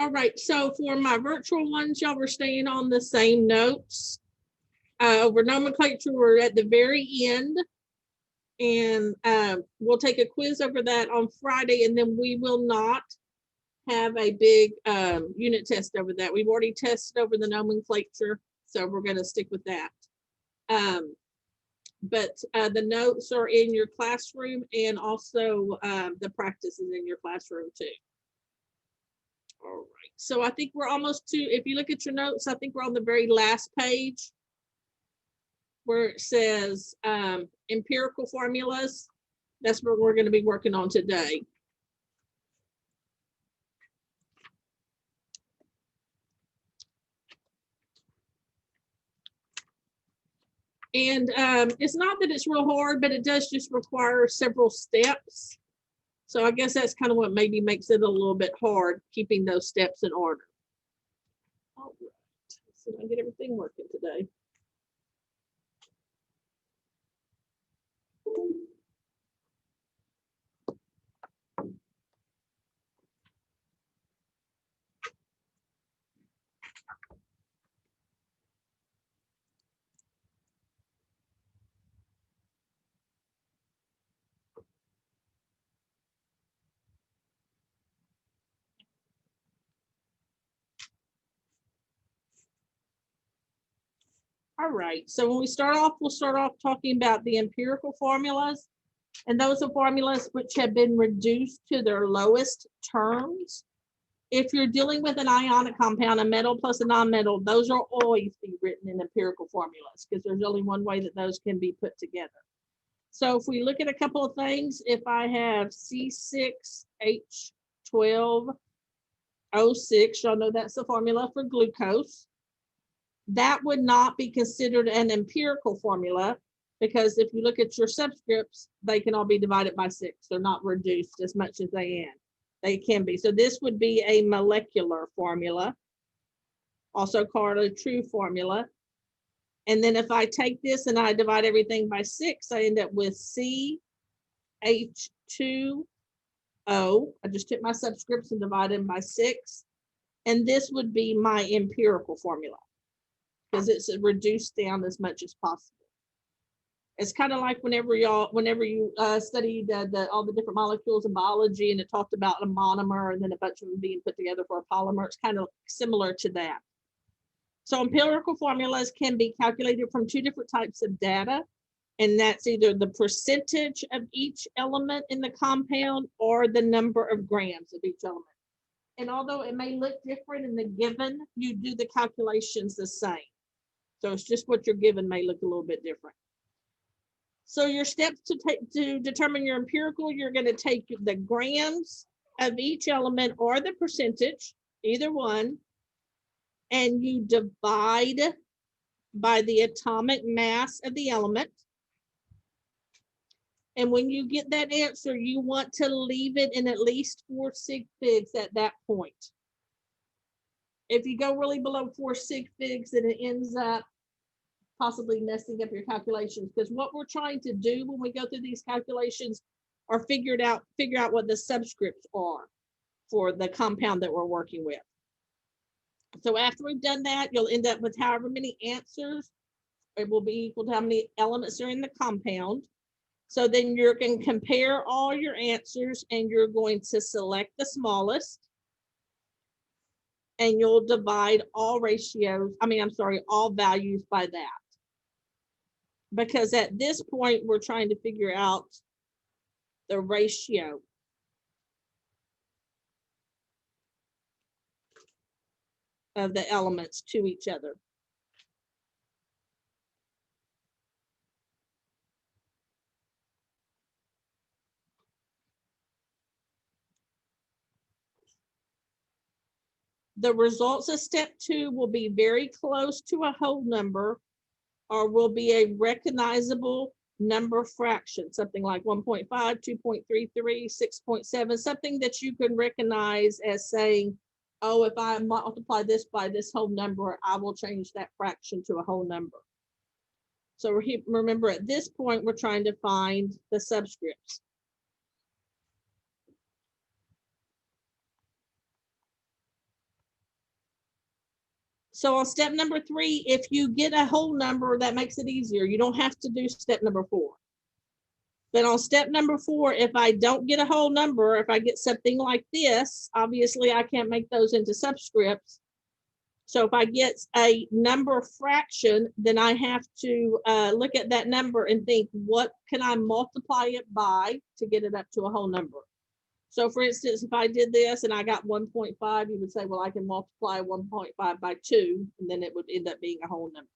All right, so for my virtual ones, y'all were staying on the same notes. Over nomenclature, we're at the very end, and we'll take a quiz over that on Friday, and then we will not have a big unit test over that. We've already tested over the nomenclature, so we're going to stick with that. But the notes are in your classroom, and also the practice is in your classroom too. All right, so I think we're almost to, if you look at your notes, I think we're on the very last page where it says empirical formulas. That's what we're going to be working on today. And it's not that it's real hard, but it does just require several steps. So I guess that's kind of what maybe makes it a little bit hard, keeping those steps in order. All right, so I get everything working today. All right, so when we start off, we'll start off talking about the empirical formulas. And those are formulas which have been reduced to their lowest terms. If you're dealing with an ionic compound, a metal plus a non-metal, those will always be written in empirical formulas because there's only one way that those can be put together. So if we look at a couple of things, if I have C6H12O6, y'all know that's the formula for glucose. That would not be considered an empirical formula because if you look at your subscripts, they can all be divided by 6. They're not reduced as much as they can be. So this would be a molecular formula, also called a true formula. And then if I take this and I divide everything by 6, I end up with CH2O. I just took my subscripts and divided them by 6. And this would be my empirical formula because it's reduced down as much as possible. It's kind of like whenever you studied all the different molecules in biology, and it talked about a monomer and then a bunch of them being put together for a polymer. It's kind of similar to that. So empirical formulas can be calculated from 2 different types of data, and that's either the percentage of each element in the compound or the number of grams of each element. And although it may look different in the given, you do the calculations the same. So it's just what you're given may look a little bit different. So your steps to determine your empirical, you're going to take the grams of each element or the percentage, either one, and you divide by the atomic mass of the element. And when you get that answer, you want to leave it in at least 4 sig figs at that point. If you go really below 4 sig figs, then it ends up possibly messing up your calculations, because what we're trying to do when we go through these calculations are figure out what the subscripts are for the compound that we're working with. So after we've done that, you'll end up with however many answers. It will be equal to how many elements are in the compound. So then you're going to compare all your answers and you're going to select the smallest. And you'll divide all values by that. Because at this point, we're trying to figure out the ratio of the elements to each other. The results of step 2 will be very close to a whole number, or will be a recognizable number fraction, something like 1.5, 2.33, 6.7, something that you can recognize as saying, oh, if I multiply this by this whole number, I will change that fraction to a whole number. So remember, at this point, we're trying to find the subscripts. So on step number 3, if you get a whole number, that makes it easier. You don't have to do step number 4. But on step number 4, if I don't get a whole number, if I get something like this, obviously I can't make those into subscripts. So if I get a number fraction, then I have to look at that number and think, what can I multiply it by to get it up to a whole number? So for instance, if I did this and I got 1.5, you would say, well, I can multiply 1.5 by 2, and then it would end up being a whole number.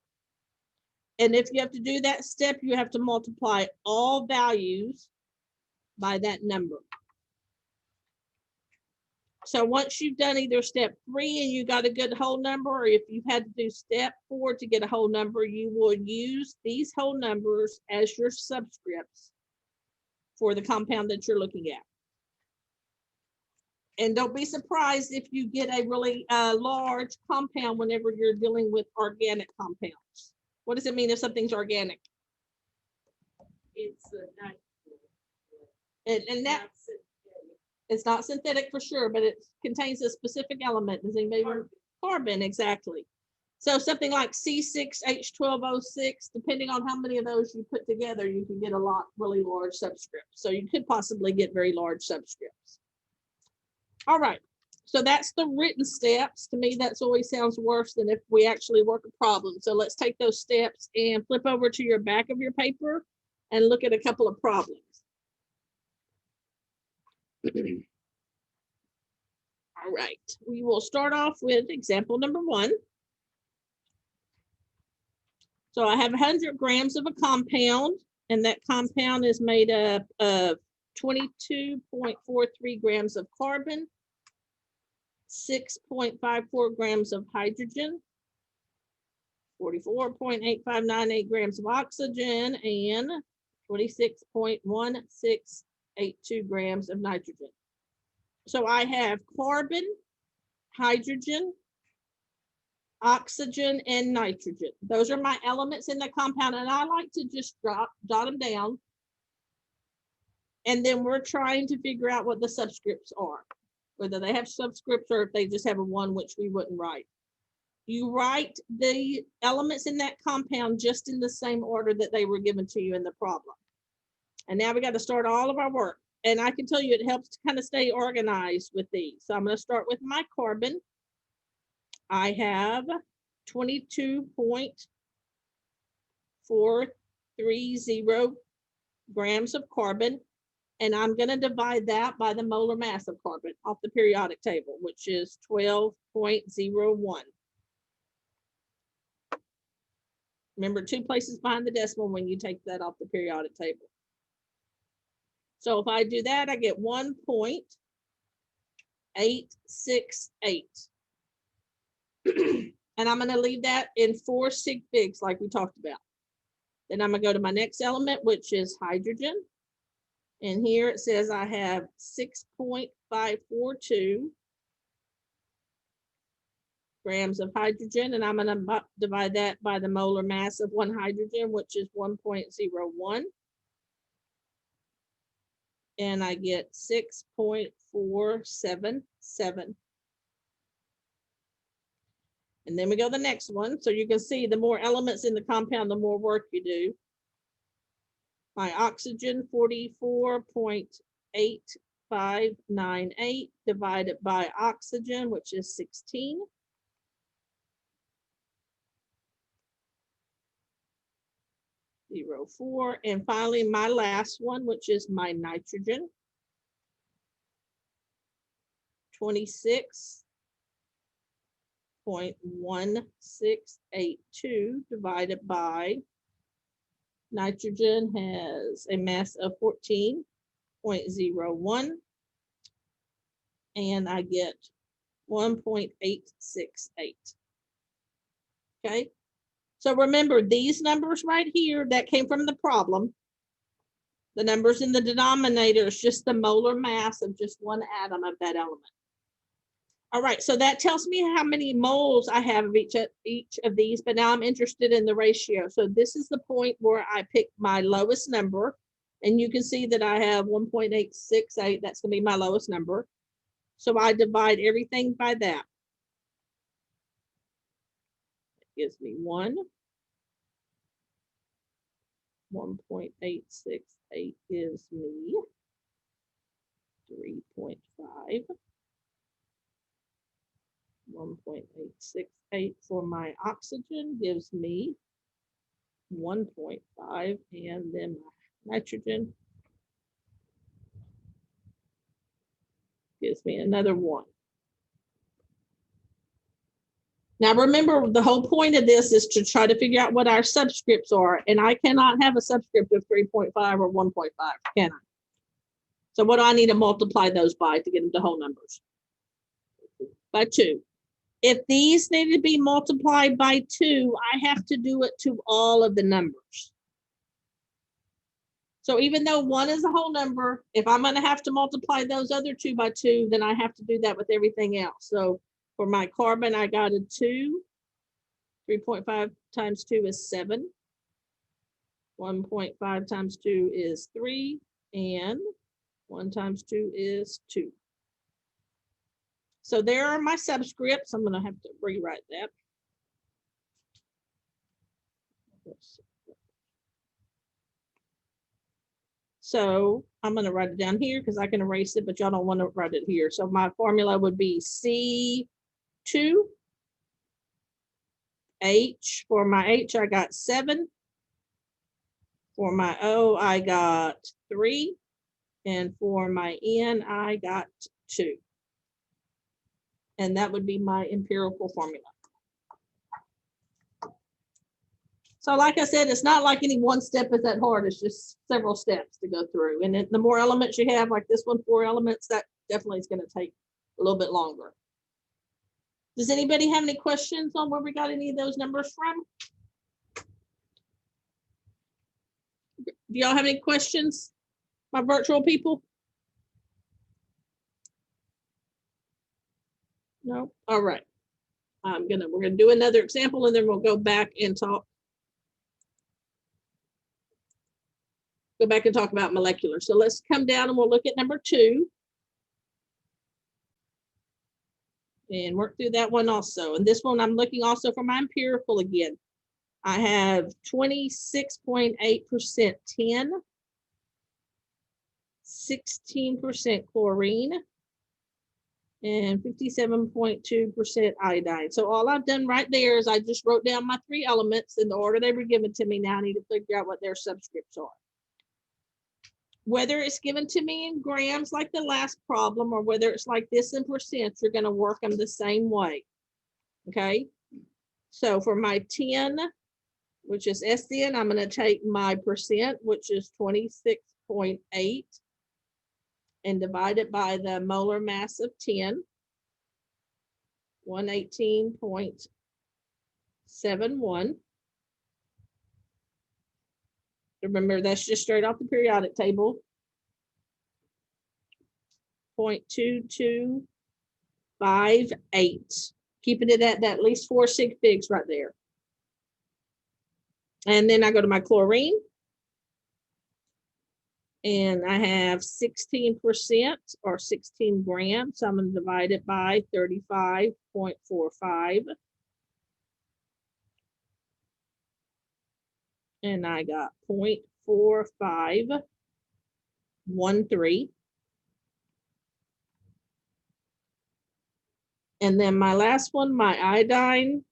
And if you have to do that step, you have to multiply all values by that number. So once you've done either step 3 and you got a good whole number, or if you've had to do step 4 to get a whole number, you will use these whole numbers as your subscripts for the compound that you're looking at. And don't be surprised if you get a really large compound whenever you're dealing with organic compounds. What does it mean if something's organic? It's not. And that it's not synthetic for sure, but it contains a specific element. Does anybody remember? Carbon, exactly. So something like C6H12O6, depending on how many of those you put together, you can get a lot really large subscripts. So you could possibly get very large subscripts. All right, so that's the written steps. To me, that's always sounds worse than if we actually work a problem. So let's take those steps and flip over to your back of your paper and look at a couple of problems. All right, we will start off with example number 1. So I have 100 grams of a compound, and that compound is made up of 22.43 grams of carbon, 6.54 grams of hydrogen, 44.8598 grams of oxygen, and 26.1682 grams of nitrogen. So I have carbon, hydrogen, oxygen, and nitrogen. Those are my elements in the compound, and I like to just jot them down. And then we're trying to figure out what the subscripts are, whether they have subscripts or if they just have a 1, which we wouldn't write. You write the elements in that compound just in the same order that they were given to you in the problem. And now we got to start all of our work. And I can tell you it helps to kind of stay organized with these. So I'm going to start with my carbon. I have 22.430 grams of carbon. And I'm going to divide that by the molar mass of carbon off the periodic table, which is 12.01. Remember, 2 places behind the decimal when you take that off the periodic table. So if I do that, I get 1.868. And I'm going to leave that in 4 sig figs like we talked about. Then I'm going to go to my next element, which is hydrogen. And here it says I have 6.542 grams of hydrogen, and I'm going to divide that by the molar mass of 1 hydrogen, which is 1.01. And I get 6.477. And then we go to the next one. So you can see the more elements in the compound, the more work you do. My oxygen, 44.8598 divided by oxygen, which is 16. .04. And finally, my last one, which is my nitrogen, 26.1682 divided by nitrogen has a mass of 14.01, and I get 1.868. Okay. So remember, these numbers right here that came from the problem, the numbers in the denominator is just the molar mass of just 1 atom of that element. All right, so that tells me how many moles I have of each of these, but now I'm interested in the ratio. So this is the point where I pick my lowest number, and you can see that I have 1.868. That's going to be my lowest number. So I divide everything by that. gives me 1. 1.868 gives me 3.5. 1.868 for my oxygen gives me 1.5, and then my nitrogen gives me another 1. Now remember, the whole point of this is to try to figure out what our subscripts are, and I cannot have a subscript of 3.5 or 1.5, can I? So what do I need to multiply those by to get them to whole numbers? By 2. If these need to be multiplied by 2, I have to do it to all of the numbers. So even though 1 is a whole number, if I'm going to have to multiply those other 2 by 2, then I have to do that with everything else. So for my carbon, I got a 2. 3.5 times 2 is 7. 1.5 times 2 is 3. And 1 times 2 is 2. So there are my subscripts. I'm going to have to rewrite that. So I'm going to write it down here because I can erase it, but y'all don't want to write it here. So my formula would be C2. H, for my H, I got 7. For my O, I got 3. And for my N, I got 2. And that would be my empirical formula. So like I said, it's not like any one step is that hard. It's just several steps to go through. And the more elements you have, like this one, 4 elements, that definitely is going to take a little bit longer. Does anybody have any questions on where we got any of those numbers from? Do y'all have any questions, my virtual people? No? All right. We're gonna do another example and then we'll go back and talk about molecular. So let's come down and we'll look at number 2. And work through that one also. And this one I'm looking also for my empirical again. I have 26.8% tin, 16% chlorine, and 57.2% iodine. So all I've done right there is I just wrote down my 3 elements in the order they were given to me. Now I need to figure out what their subscripts are. Whether it's given to me in grams like the last problem, or whether it's like this in percents, you're going to work them the same way. Okay. So for my 10, which is SN, I'm going to take my percent, which is 26.8, and divide it by the molar mass of 10, 118.71. Remember, that's just straight off the periodic table. 0.2258. Keeping it at least 4 sig figs right there. And then I go to my chlorine. And I have 16% or 16 grams. So I'm going to divide it by 35.45. And I got 0.4513. And then my last one, my iodine,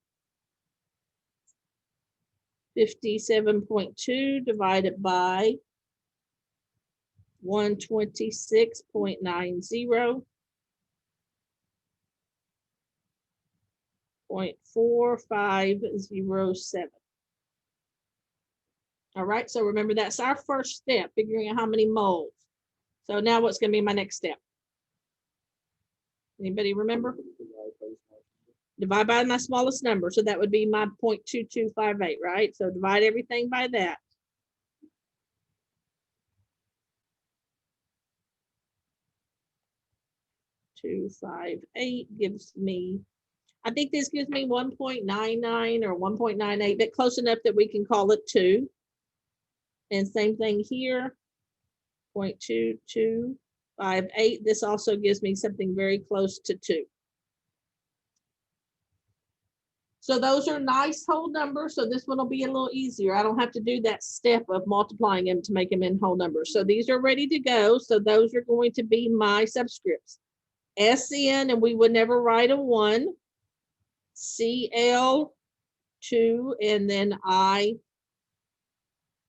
57.2 divided by 126.90. 0.4507. All right, so remember that's our first step, figuring out how many moles. So now what's going to be my next step? Anybody remember? Divide by my smallest number. So that would be my 0.2258, right? So divide everything by that. .258 gives me, I think this gives me 1.99 or 1.98, but close enough that we can call it 2. And same thing here, 0.2258. This also gives me something very close to 2. So those are nice whole numbers. So this one will be a little easier. I don't have to do that step of multiplying them to make them in whole numbers. So these are ready to go. So those are going to be my subscripts. SN, and we would never write a 1. CL 2, and then I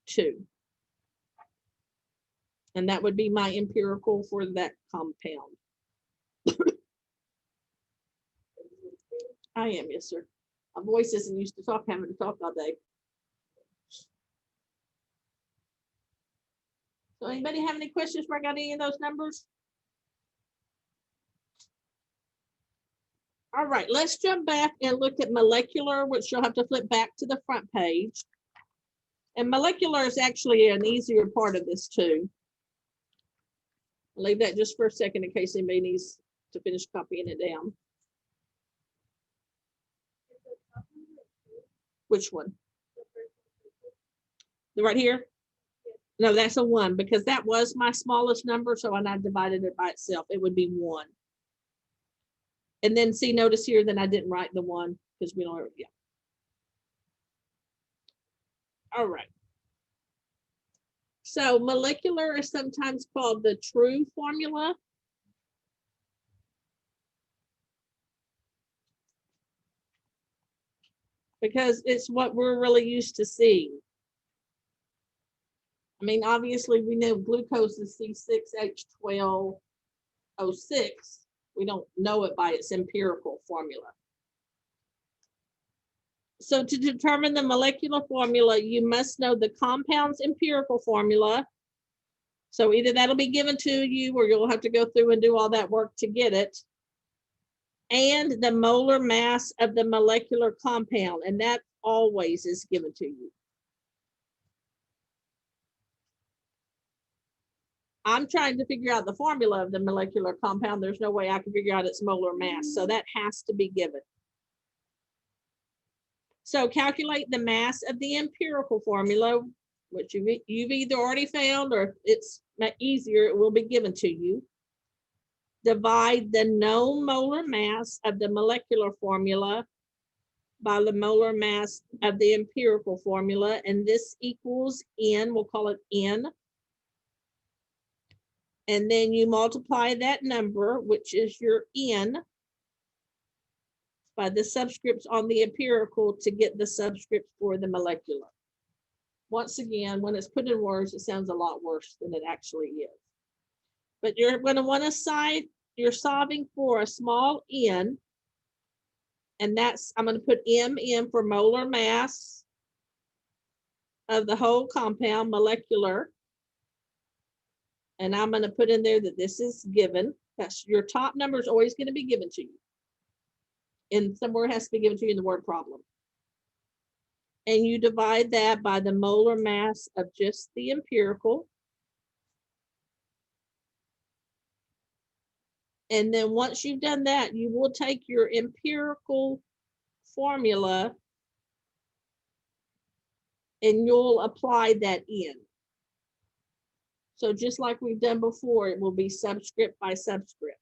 2. And that would be my empirical for that compound. I am, yes, sir. My voice isn't used to having to talk all day. So anybody have any questions where I got any of those numbers? All right, let's jump back and look at molecular, which you'll have to flip back to the front page. And molecular is actually an easier part of this too. I'll leave that just for a second in case anybody needs to finish copying it down. Which one? The right here? No, that's a 1 because that was my smallest number. So when I divided it by itself, it would be 1. And then see, notice here that I didn't write the 1 because we don't, yeah. All right. So molecular is sometimes called the true formula. Because it's what we're really used to seeing. I mean, obviously we know glucose is C6H12O6. We don't know it by its empirical formula. So to determine the molecular formula, you must know the compound's empirical formula. So either that'll be given to you or you'll have to go through and do all that work to get it. And the molar mass of the molecular compound, and that always is given to you. I'm trying to figure out the formula of the molecular compound. There's no way I can figure out its molar mass, so that has to be given. So calculate the mass of the empirical formula, which you've either already found or if it's easier, it will be given to you. Divide the known molar mass of the molecular formula by the molar mass of the empirical formula, and this equals N, we'll call it N. And then you multiply that number, which is your N, by the subscripts on the empirical to get the subscripts for the molecular. Once again, when it's put in words, it sounds a lot worse than it actually is. But you're going to want to cite, you're solving for a small n, and that's, I'm going to put M for molar mass of the whole compound, molecular. And I'm going to put in there that this is given. That's your top number is always going to be given to you. And somewhere it has to be given to you in the word problem. And you divide that by the molar mass of just the empirical. And then once you've done that, you will take your empirical formula and you'll apply that in. So just like we've done before, it will be subscript by subscript.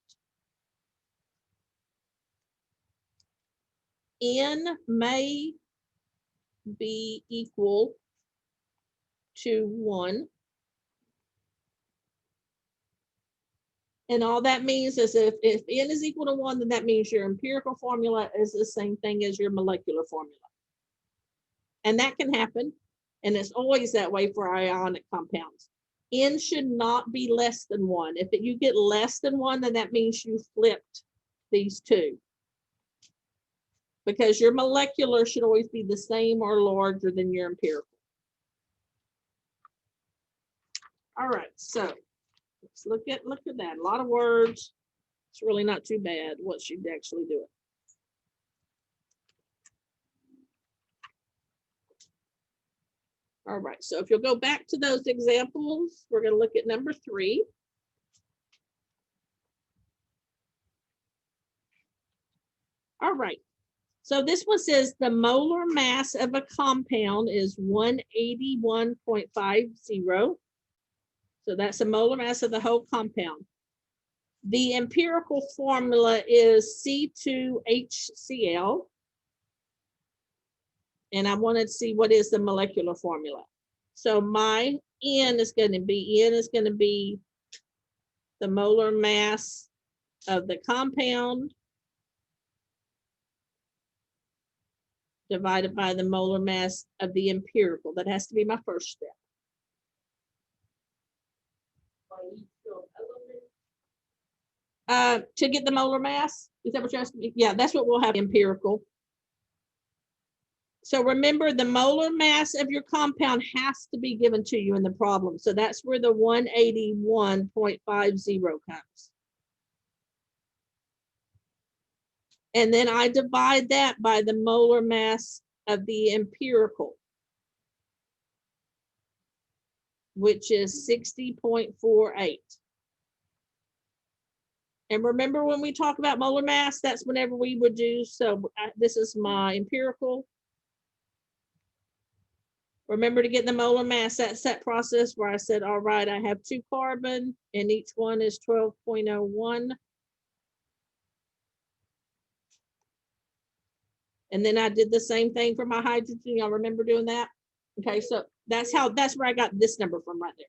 N may be equal to 1. And all that means is if N is equal to 1, then that means your empirical formula is the same thing as your molecular formula. And that can happen. And it's always that way for ionic compounds. N should not be less than 1. If you get less than 1, then that means you flipped these two. Because your molecular should always be the same or larger than your empirical. All right, so let's look at that. A lot of words. It's really not too bad once you actually do it. All right, so if you'll go back to those examples, we're going to look at number 3. All right, so this one says the molar mass of a compound is 181.50. So that's the molar mass of the whole compound. The empirical formula is C2HCl. And I wanted to see what is the molecular formula. So my N is going to be the molar mass of the compound divided by the molar mass of the empirical. That has to be my first step. To get the molar mass, is that what you're asking me? Yeah, that's what we'll have empirical. So remember, the molar mass of your compound has to be given to you in the problem. So that's where the 181.50 comes. And then I divide that by the molar mass of the empirical, which is 60.48. And remember, when we talk about molar mass, that's whenever we would do, so this is my empirical. Remember to get the molar mass, that set process where I said, all right, I have 2 carbon and each one is 12.01. And then I did the same thing for my hydrogen. Y'all remember doing that? Okay, so that's where I got this number from right there.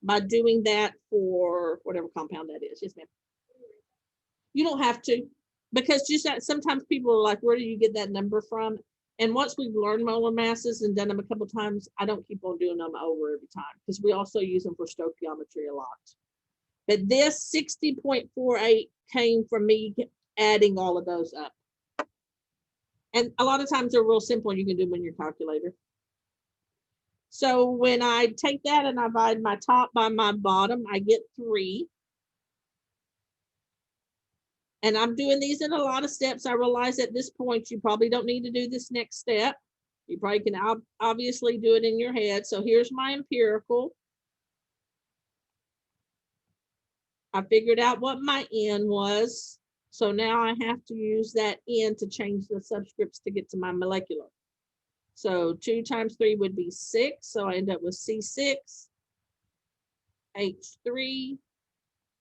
By doing that for whatever compound that is. Yes, ma'am. You don't have to, because just that sometimes people are like, where do you get that number from? And once we've learned molar masses and done them a couple of times, I don't keep on doing them over every time because we also use them for stoichiometry a lot. But this 60.48 came from me adding all of those up. And a lot of times they're real simple. You can do them in your calculator. So when I take that and I divide my top by my bottom, I get 3. And I'm doing these in a lot of steps. I realize at this point, you probably don't need to do this next step. You probably can obviously do it in your head. So here's my empirical. I figured out what my N was. So now I have to use that N to change the subscripts to get to my molecular. So 2 times 3 would be 6. So I end up with C6, H3,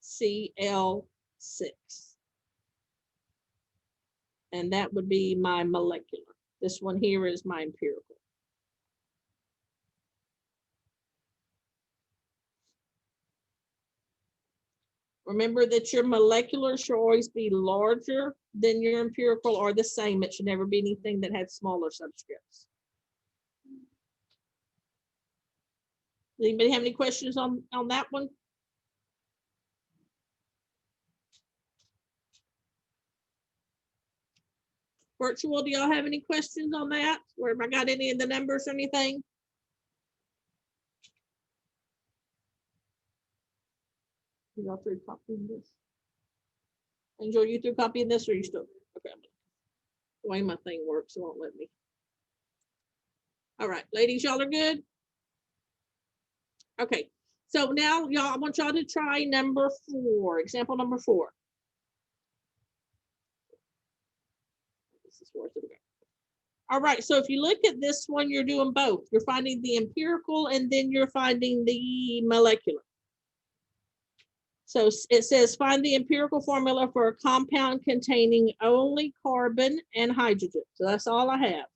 Cl6. And that would be my molecular. This one here is my empirical. Remember that your molecular should always be larger than your empirical or the same. It should never be anything that had smaller subscripts. Does anybody have any questions on that one? Virtual, do y'all have any questions on that? Or have I got any of the numbers or anything? Y'all through copying this? Angel, you through copying this or you still? Okay. The way my thing works, it won't let me. All right, ladies, y'all are good? Okay, so now y'all, I want y'all to try number 4, example number 4. This is worth it. All right, so if you look at this one, you're doing both. You're finding the empirical and then you're finding the molecular. So it says find the empirical formula for a compound containing only carbon and hydrogen. So that's all I have.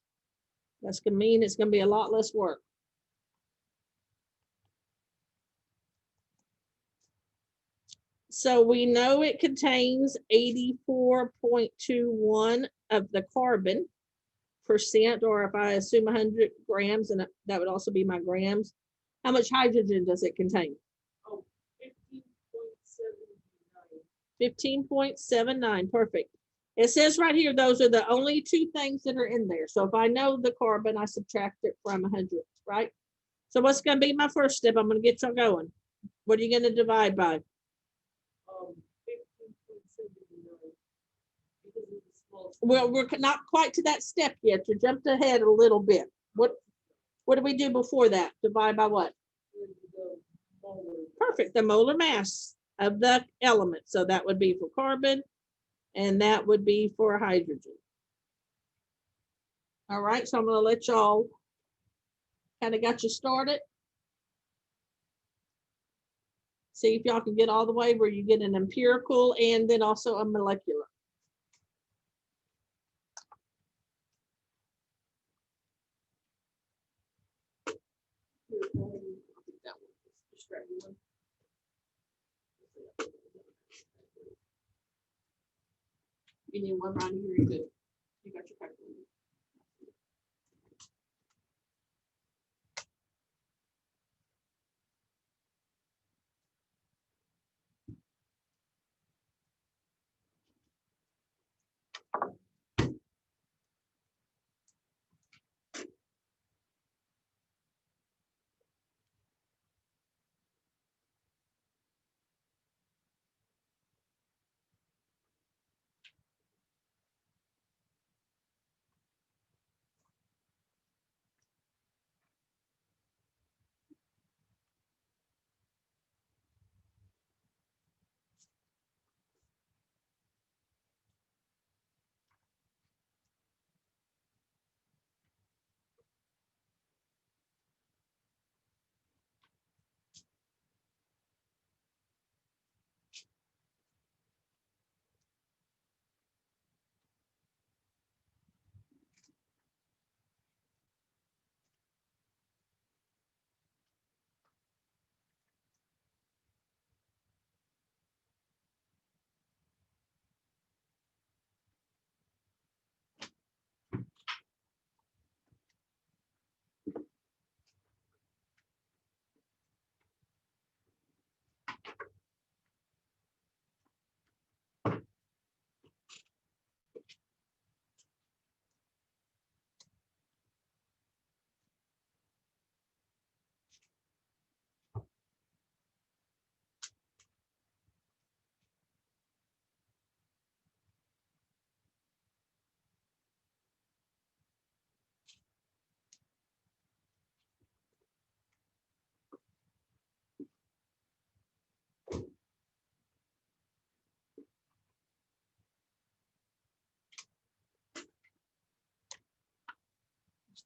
That's going to mean it's going to be a lot less work. So we know it contains 84.21 of the carbon percent, or if I assume 100 grams, and that would also be my grams. How much hydrogen does it contain? 15.79, perfect. It says right here, those are the only 2 things that are in there. So if I know the carbon, I subtract it from 100, right? So what's going to be my first step? I'm going to get y'all going. What are you going to divide by? 15.79. Well, we're not quite to that step yet. You jumped ahead a little bit. What do we do before that? Divide by what? Perfect, the molar mass of the element. So that would be for carbon and that would be for hydrogen. All right, so I'm going to let y'all kind of got you started. See if y'all can get all the way where you get an empirical and then also a molecular. think that one was distracting one. You need one round here, you're good. You got your calculator.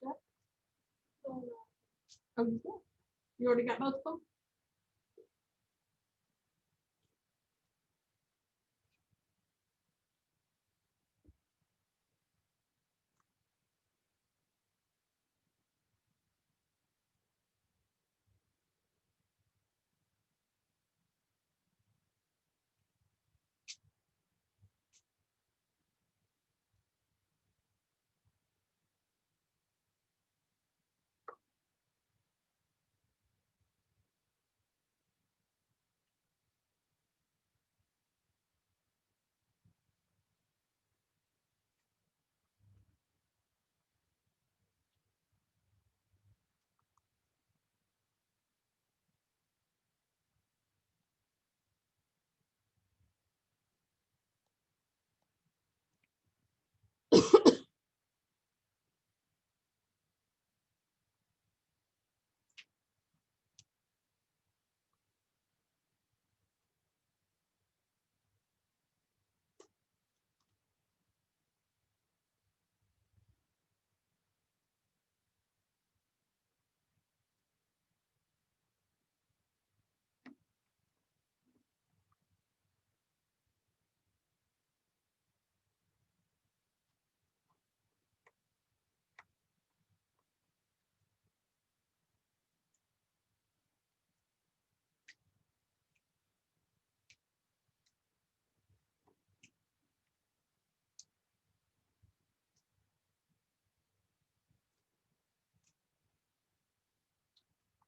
That? Oh, you got? You already got both of them?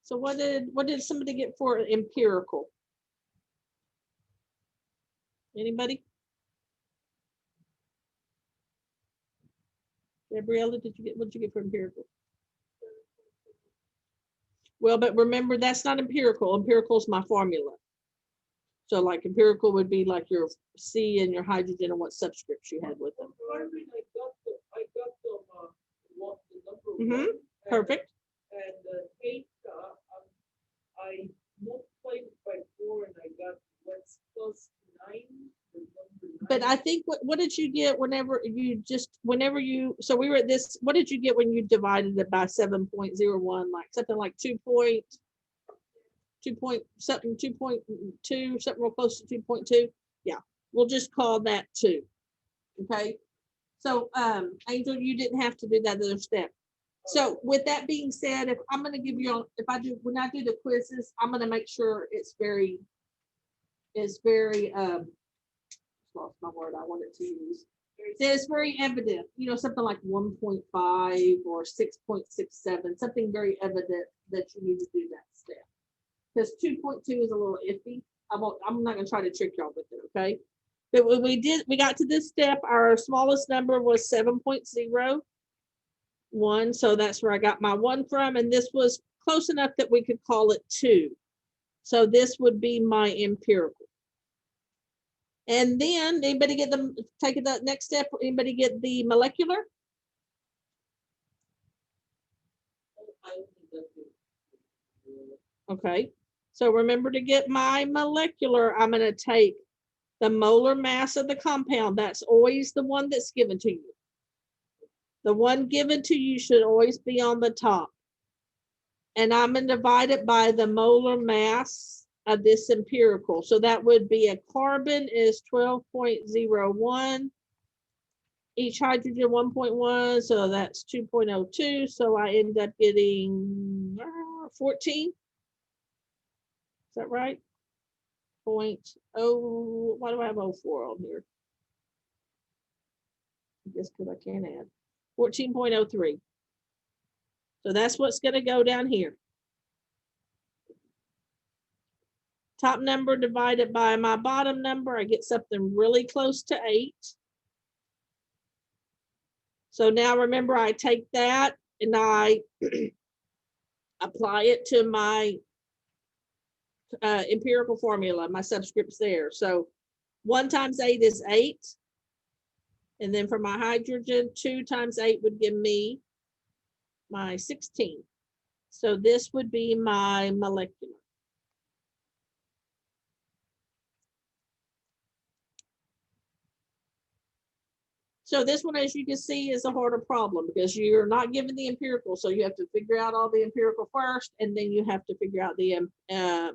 So what did somebody get for empirical? Anybody? Gabriella, what did you get for empirical? Well, but remember, that's not empirical. Empirical is my formula. So like empirical would be like your C and your hydrogen and what subscripts you had with them. I got them, the number one. Perfect. And the 8, I multiplied it by 4 and I got what's plus 9. The number 9. But I think what did you get so we were at this, what did you get when you divided it by 7.01, like something like 2.2 something, 2.2, something real close to 2.2. Yeah, we'll just call that 2. Okay. So Angel, you didn't have to do that other step. So with that being said, if I'm gonna give you, when I do the quizzes, I'm gonna make sure it's very, lost my word I wanted to use. It's very evident, you know, something like 1.5 or 6.67, something very evident that you need to do that step. Because 2.2 is a little iffy. I'm not gonna try to trick y'all with it, okay? But when we got to this step, our smallest number was 7.01. So that's where I got my 1 from. And this was close enough that we could call it 2. So this would be my empirical. And then anybody get take the next step? Anybody get the molecular? Okay. So remember to get my molecular, I'm going to take the molar mass of the compound. That's always the one that's given to you. The one given to you should always be on the top. And I'm going to divide it by the molar mass of this empirical. So that would be a carbon is 12.01. Each hydrogen 1.1. So that's 2.02. So I end up getting 14. Is that right? 0.0. Why do I have 04 on here? I guess because I can't add. 14.03. So that's what's going to go down here. Top number divided by my bottom number, I get something really close to 8. So now remember, I take that and I apply it to my empirical formula, my subscripts there. So 1 times 8 is 8. And then for my hydrogen, 2 times 8 would give me my 16. So this would be my molecular. So this one, as you can see, is a harder problem because you're not given the empirical. So you have to figure out all the empirical first, and then you have to figure out the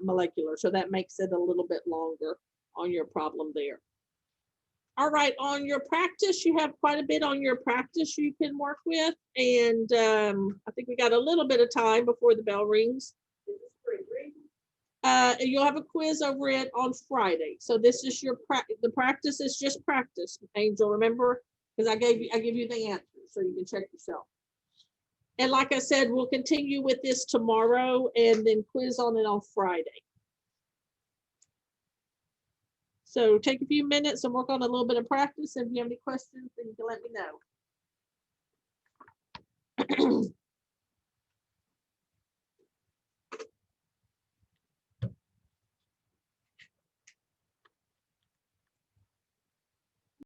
molecular. So that makes it a little bit longer on your problem there. All right, on your practice, you have quite a bit on your practice you can work with. And I think we got a little bit of time before the bell rings. You'll have a quiz over it on Friday. So this is your the practice is just practice, Angel. Remember, because I give you the answer so you can check yourself. And like I said, we'll continue with this tomorrow and then quiz on it on Friday. So take a few minutes and work on a little bit of practice. If you have any questions, then you can let me know.